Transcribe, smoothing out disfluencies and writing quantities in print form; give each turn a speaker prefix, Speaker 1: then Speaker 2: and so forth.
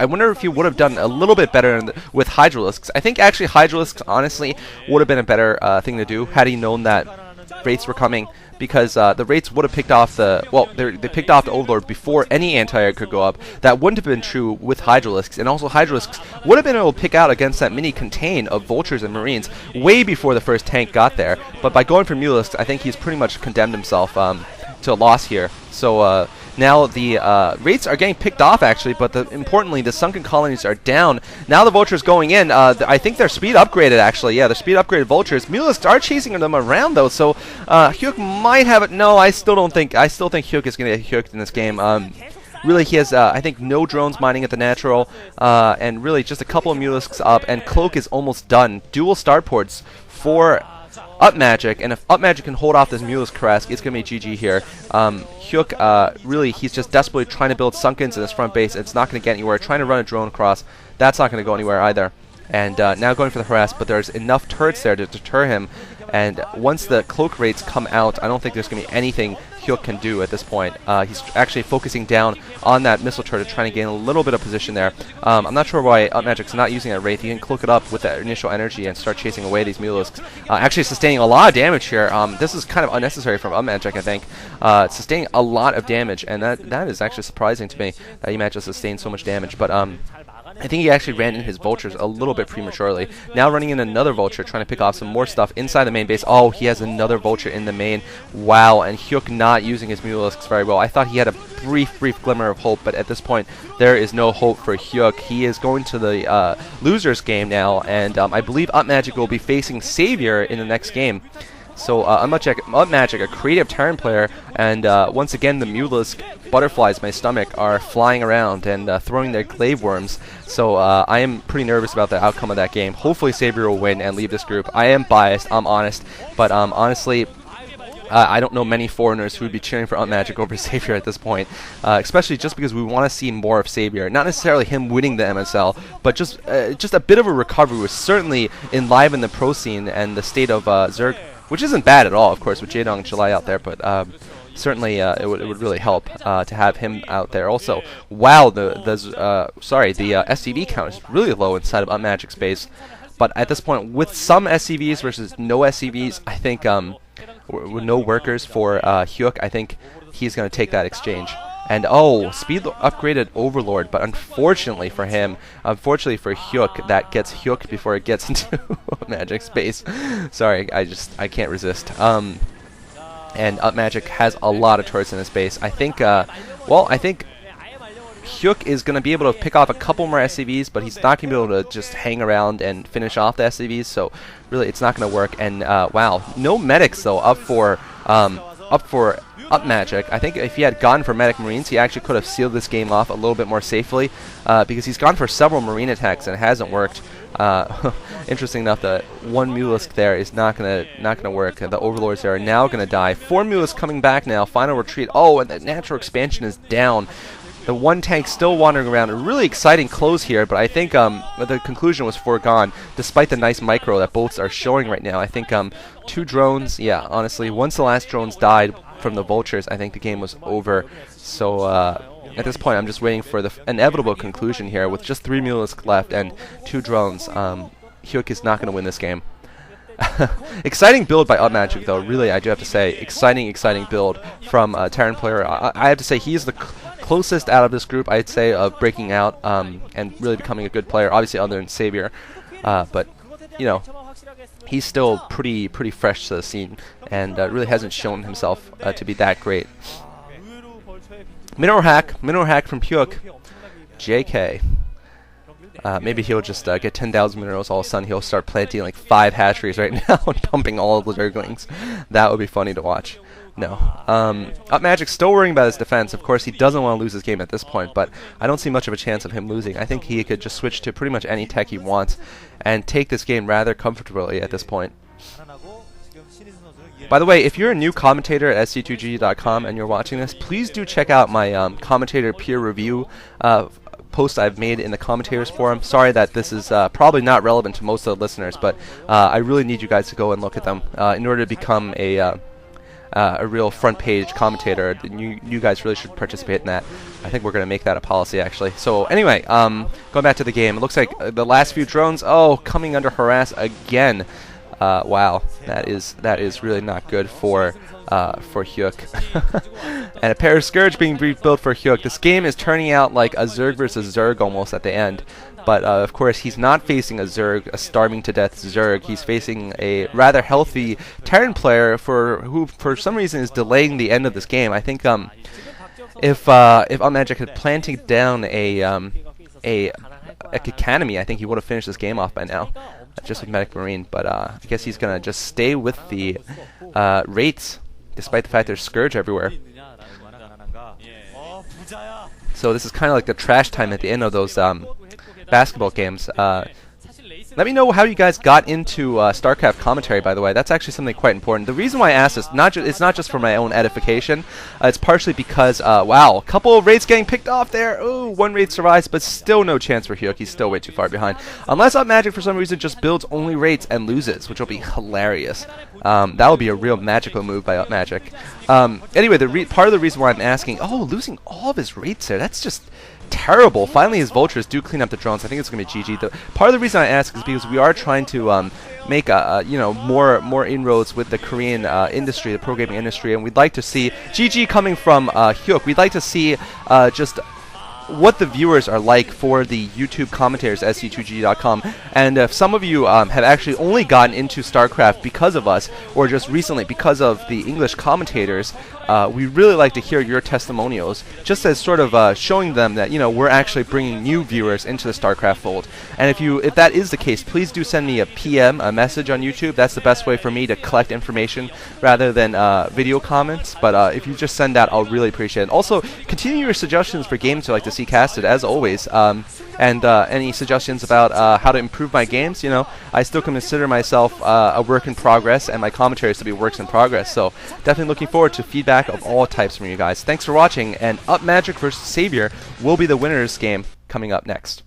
Speaker 1: I wonder if he would have done a little bit better with Hydralisks. I think actually Hydralisks honestly would have been a better thing to do had he known that Wraiths were coming, because the Wraiths would have picked off the, well, they picked off the Overlord before any anti-air could go up. That wouldn't have been true with Hydralisks, and also Hydralisks would have been able to pick out against that mini contain of Vultures and Marines way before the first tank got there. But by going for Mulisks, I think he's pretty much condemned himself to a loss here. So now the Wraiths are getting picked off actually, but importantly the Sunken Colonies are down. Now the Vultures going in. I think they're speed upgraded actually. Yeah, they're speed upgraded Vultures. Mulisks are chasing them around though, so Hyuk might have it. No, I still think Hyuk is going to get Hyuked in this game. Really, he has, I think, no drones mining at the natural, and really just a couple of Mulisks up, and Cloak is almost done. Dual starports for Upmagic, and if Upmagic can hold off this Mulisk Carrasque, it's going to be GG here. Hyuk, really, he's just desperately trying to build Sunkens in his front base. It's not going to get anywhere. Trying to run a drone across, that's not going to go anywhere either. And now going for the harass, but there's enough turrets there to deter him. And once the Cloak rates come out, I don't think there's going to be anything Hyuk can do at this point. He's actually focusing down on that missile turret, trying to gain a little bit of position there. I'm not sure why Upmagic's not using that Wraith. He can cloak it up with that initial energy and start chasing away these Mulisks. Actually sustaining a lot of damage here. This is kind of unnecessary from Upmagic, I think. Sustaining a lot of damage, and that is actually surprising to me that he managed to sustain so much damage. But I think he actually ran in his Vultures a little bit prematurely. Now running in another Vulture, trying to pick off some more stuff inside the main base. Oh, he has another Vulture in the main. Wow, and Hyuk not using his Mulisks very well. I thought he had a brief glimmer of hope, but at this point, there is no hope for Hyuk. He is going to the losers game now, and I believe Upmagic will be facing Savior in the next game. So Upmagic, a creative Terran player, and once again the Mulisk butterflies in my stomach are flying around and throwing their glaive worms. So I am pretty nervous about the outcome of that game. Hopefully Savior will win and leave this group. I am biased, I'm honest, but honestly, I don't know many foreigners who would be cheering for Upmagic over Savior at this point, especially just because we want to see more of Savior. Not necessarily him winning the MSL, but just a bit of a recovery would certainly enliven the pro scene and the state of Zerg, which isn't bad at all, of course, with Jaedong and July out there, but certainly it would really help to have him out there. Also, wow, the SCV count is really low inside of Upmagic's base, but at this point, with some SCVs versus no SCVs, I think with no workers for Hyuk, I think he's going to take that exchange. And oh, speed upgraded Overlord, but unfortunately for him, unfortunately for Hyuk, that gets Hyuk before it gets into Magic's base. Sorry, I can't resist. And Upmagic has a lot of turrets in his base. I think, I think Hyuk is going to be able to pick off a couple more SCVs, but he's not going to be able to just hang around and finish off the SCVs, so really it's not going to work. And wow, no medics though up for Upmagic. I think if he had gone for Medic Marines, he actually could have sealed this game off a little bit more safely, because he's gone for several Marine attacks and it hasn't worked. Interesting enough, the one Mulisk there is not gonna work. The Overlords there are now gonna die. 4 Mulisk coming back now. Final retreat. Oh, and the natural expansion is down. The one tank still wandering around. A really exciting close here, but I think the conclusion was foregone, despite the nice micro that both are showing right now. I think 2 drones, yeah, honestly, once the last drones died from the Vultures, I think the game was over. So at this point, I'm just waiting for the inevitable conclusion here. With just 3 Mulisk left and 2 drones, Hyuk is not going to win this game. Exciting build by Upmagic, though. Really, I do have to say, exciting build from a Terran player. I have to say, he's the closest out of this group, I'd say, of breaking out and really becoming a good player. Obviously, other than Savior, but you know, he's still pretty fresh to the scene and really hasn't shown himself to be that great. Mineral hack from Hyuk. JK. Maybe he'll just get 10,000 minerals, all of a sudden he'll start planting like 5 hatcheries right now and pumping all of the Zerglings. That would be funny to watch. No. Upmagic's still worrying about his defense. Of course, he doesn't want to lose this game at this point, but I don't see much of a chance of him losing. I think he could just switch to pretty much any tech he wants and take this game rather comfortably at this point. By the way, if you're a new commentator at sc2g.com and you're watching this, please do check out my commentator peer review post I've made in the commentators forum. Sorry that this is probably not relevant to most of the listeners, but I really need you guys to go and look at them in order to become a a real front page commentator, then you guys really should participate in that. I think we're going to make that a policy, actually. So anyway, going back to the game, it looks like the last few drones, coming under harass again. Wow, that is really not good for Hyuk. And a pair of Scourge being rebuilt for Hyuk. This game is turning out like a Zerg versus Zerg almost at the end. But of course, he's not facing a Zerg, a starving to death Zerg. He's facing a rather healthy Terran player who for some reason is delaying the end of this game. I think if Upmagic had planted down a Academy, I think he would have finished this game off by now, just with Medic Marine. But I guess he's gonna just stay with the rates, despite the fact there's Scourge everywhere. So this is kind of like the trash time at the end of those basketball games. Let me know how you guys got into StarCraft commentary, by the way. That's actually something quite important. The reason why I asked this, it's not just for my own edification. It's partially because, wow, a couple of raids getting picked off there. Ooh, one raid survives, but still no chance for Hyuk. He's still way too far behind. Unless Upmagic, for some reason, just builds only raids and loses, which will be hilarious. That would be a real magical move by Upmagic. Anyway, part of the reason why I'm asking, losing all of his raids there, that's just terrible. Finally, his vultures do clean up the drones. I think it's going to be GG. Part of the reason I ask is because we are trying to make more inroads with the Korean industry, the pro gaming industry, and we'd like to see GG coming from Hyuk. We'd like to see just what the viewers are like for the YouTube commentators, sc2g.com. And if some of you have actually only gotten into StarCraft because of us, or just recently because of the English commentators, we really like to hear your testimonials, just as sort of showing them that we're actually bringing new viewers into the StarCraft fold. And if that is the case, please do send me a PM, a message on YouTube. That's the best way for me to collect information rather than video comments. But if you just send that, I'll really appreciate it. Also, continue your suggestions for games you'd like to see casted, as always. And any suggestions about how to improve my games, I still consider myself a work in progress, and my commentaries to be works in progress. So definitely looking forward to feedback of all types from you guys. Thanks for watching, and Upmagic vs. Savior will be the winner's game coming up next.